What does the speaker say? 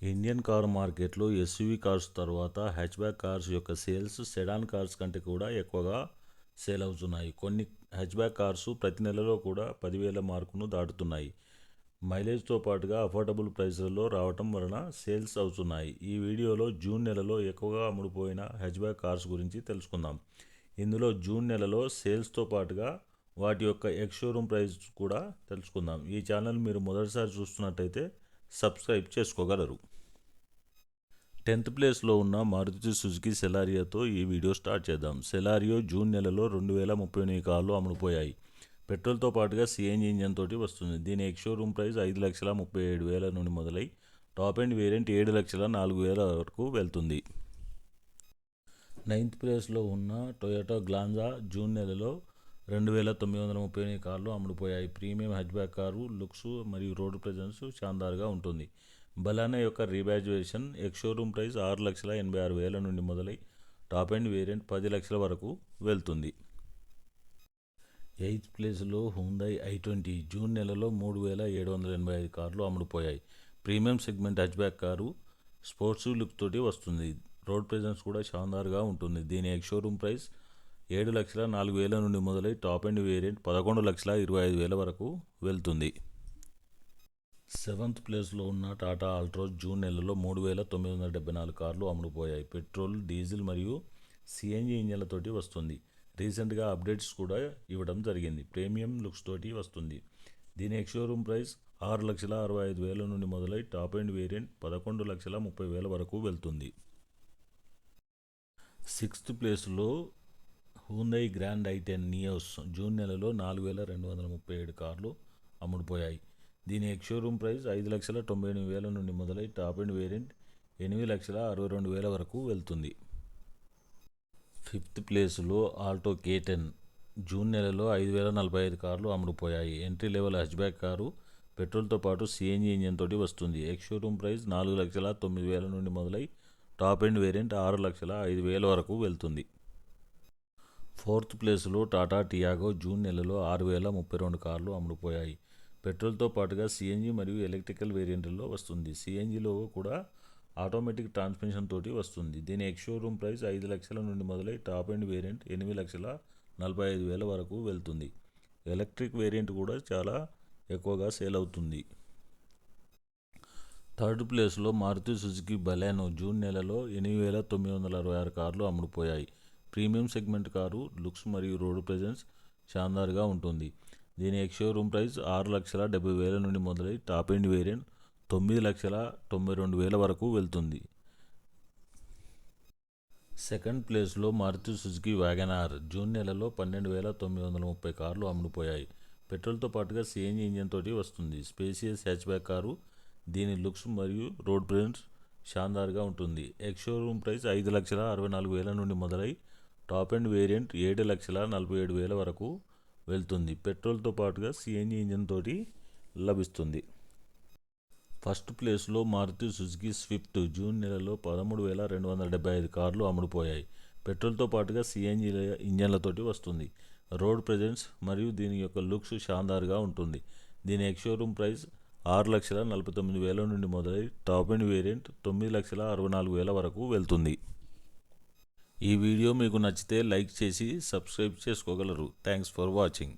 Indian car మార్కెట్లో SUV cars తర్వాత hatchback cars యొక్క సేల్స్ సెడాన్ కార్స్ కంటే కూడా ఎక్కువగా సేల్ అవుతున్నాయి. కొన్ని హ్యాచ్బ్యాక్ కార్స్ ప్రతి నెలలో కూడా 10,000 మార్కును దాటుతున్నాయి. మైలేజ్తో పాటుగా అఫోర్డబుల్ ప్రైస్లలో రావటం వలన సేల్స్ అవుతున్నాయి. ఈ వీడియోలో జూన్ నెలలో ఎక్కువగా అమ్ముడుపోయిన హ్యాచ్బ్యాక్ కార్స్ గురించి తెలుసుకుందాం. ఇందులో జూన్ నెలలో సేల్స్తో పాటుగా వాటి యొక్క ఎక్స్ షోరూమ్ ప్రైస్ కూడా తెలుసుకుందాం. ఈ ఛానల్ మీరు మొదటిసారి చూస్తున్నట్టయితే సబ్స్క్రైబ్ చేసుకోగలరు. 10th ప్లేస్లో ఉన్న మారుతి సుజుకి సెలారియోతో ఈ వీడియో స్టార్ట్ చేద్దాం. సెలారియో జూన్ నెలలో 2038 కార్లు అమ్ముడుపోయాయి. పెట్రోల్తో పాటుగా సిఎన్జి ఇంజన్ తోటి వస్తుంది. దీని ఎక్స్ షోరూమ్ ప్రైస్ 5,37,000 నుండి మొదలై టాప్ ఎండ్ వేరియంట్ 7,04,000 వరకు వెళ్తుంది. 9th ప్లేస్లో ఉన్న టొయోటా గ్లాంజా జూన్ నెలలో 2,938 కార్లు అమ్ముడుపోయాయి. ప్రీమియం హ్యాచ్బ్యాక్ కారు లుక్స్ మరియు రోడ్డు ప్రెజెన్స్ షాన్దార్గా ఉంటుంది. బలానా యొక్క రీబ్యాజ్ వెర్షన్ ఎక్స్ షోరూమ్ ప్రైస్ 6,86,000 నుండి మొదలై టాప్ ఎండ్ వేరియంట్ 10 లక్షల వరకు వెళ్తుంది. 8th ప్లేస్లో హ్యుండై i20 జూన్ నెలలో 3,785 కార్లు అమ్ముడుపోయాయి. Premium segment hatchback car sports look తోటి వస్తుంది. రోడ్ ప్రెజెన్స్ కూడా షాన్దార్గా ఉంటుంది. దీని ఎక్స్ షోరూమ్ ప్రైస్ 7,04,000 నుండి మొదలై టాప్ ఎండ్ వేరియంట్ 11,25,000 వరకు వెళ్తుంది. 7th ప్లేస్లో ఉన్న టాటా ఆల్ట్రోజ్ జూన్ నెలలో 3,974 కార్లు అమ్ముడుపోయాయి. పెట్రోల్, డీజిల్ మరియు సిఎన్జి ఇంజన్లతోటి వస్తుంది. రీసెంట్గా అప్డేట్స్ కూడా ఇవ్వడం జరిగింది. ప్రీమియం లుక్స్ తోటి వస్తుంది. దీని ఎక్స్ షోరూమ్ ప్రైస్ 6,65,000 నుండి మొదలై టాప్ ఎండ్ వేరియంట్ 11,30,000 వరకు వెళ్తుంది. 6th ప్లేస్లో Hyundai grand i10 Nios June నెలలో 4,237 కార్లు అమ్ముడుపోయాయి. దీని ఎక్స్ షోరూమ్ ప్రైస్ 5,98,000 నుండి మొదలై టాప్ ఎండ్ వేరియంట్ 8,62,000 వరకు వెళ్తుంది. 5th ప్లేస్లో ఆల్టో K10 జూన్ నెలలో 5,045 కార్లు అమ్ముడుపోయాయి. ఎంట్రీ లెవెల్ హ్యాచ్బ్యాక్ కారు పెట్రోల్తో పాటు సిఎన్జి ఇంజన్ తోటి వస్తుంది. ఎక్స్ షోరూమ్ ప్రైస్ 4,09,000 నుండి మొదలై టాప్ ఎండ్ వేరియంట్ 6,05,000 వరకు వెళ్తుంది. 4th ప్లేస్లో టాటా టియాగో జూన్ నెలలో 6,032 కార్లు అమ్ముడుపోయాయి. పెట్రోల్తో పాటుగా సిఎన్జి మరియు ఎలక్ట్రికల్ వేరియంట్లో వస్తుంది. సిఎన్జిలో కూడా ఆటోమేటిక్ ట్రాన్స్మిషన్ తోటి వస్తుంది. దీని ఎక్స్ షోరూమ్ ప్రైస్ 5 లక్షల నుండి మొదలై టాప్ ఎండ్ వేరియంట్ 8,45,000 వరకు వెళ్తుంది. ఎలక్ట్రిక్ వేరియంట్ కూడా చాలా ఎక్కువగా సేల్ అవుతుంది. 3rd ప్లేస్లో మారుతి సుజుకి బలెనో జూన్ నెలలో 8,966 కార్లు అమ్ముడుపోయాయి. ప్రీమియం సెగ్మెంట్ కారు లుక్స్ మరియు రోడ్ ప్రెజెన్స్ షాన్దార్గా ఉంటుంది. దీని ఎక్స్ షోరూమ్ ప్రైస్ 6,70,000 నుండి మొదలై టాప్ ఎండ్ వేరియంట్ 9,92,000 వరకు వెళ్తుంది. 2nd ప్లేస్లో మారుతి సుజుకి వ్యాగనార్ జూన్ నెలలో 12,930 కార్లు అమ్ముడుపోయాయి. పెట్రోల్తో పాటుగా సిఎన్జి ఇంజన్ తోటి వస్తుంది. Spacious hatchback car. దీని లుక్స్ మరియు రోడ్ ప్రెజెన్స్ షాన్దార్గా ఉంటుంది. ఎక్స్ షోరూమ్ ప్రైస్ 5,64,000 నుండి మొదలై టాప్ ఎండ్ వేరియంట్ 7,47,000 వరకు వెళ్తుంది. పెట్రోల్తో పాటుగా సిఎన్జి ఇంజన్ తోటి లభిస్తుంది. 1st ప్లేస్లో మారుతి సుజుకి స్విఫ్ట్ జూన్ నెలలో 13,275 కార్లు అమ్ముడుపోయాయి. పెట్రోల్తో పాటుగా సిఎన్జి ఇంజన్లతోటి వస్తుంది. రోడ్ ప్రెజెన్స్ మరియు దీని యొక్క లుక్స్ షాన్దార్గా ఉంటుంది. దీని ఎక్స్ షోరూమ్ ప్రైస్ 6,49,000 నుండి మొదలై టాప్ ఎండ్ వేరియంట్ 9,64,000 వరకు వెళ్తుంది. ఈ వీడియో మీకు నచ్చితే లైక్ చేసి సబ్స్క్రైబ్ చేసుకోగలరు. Thanks for watching.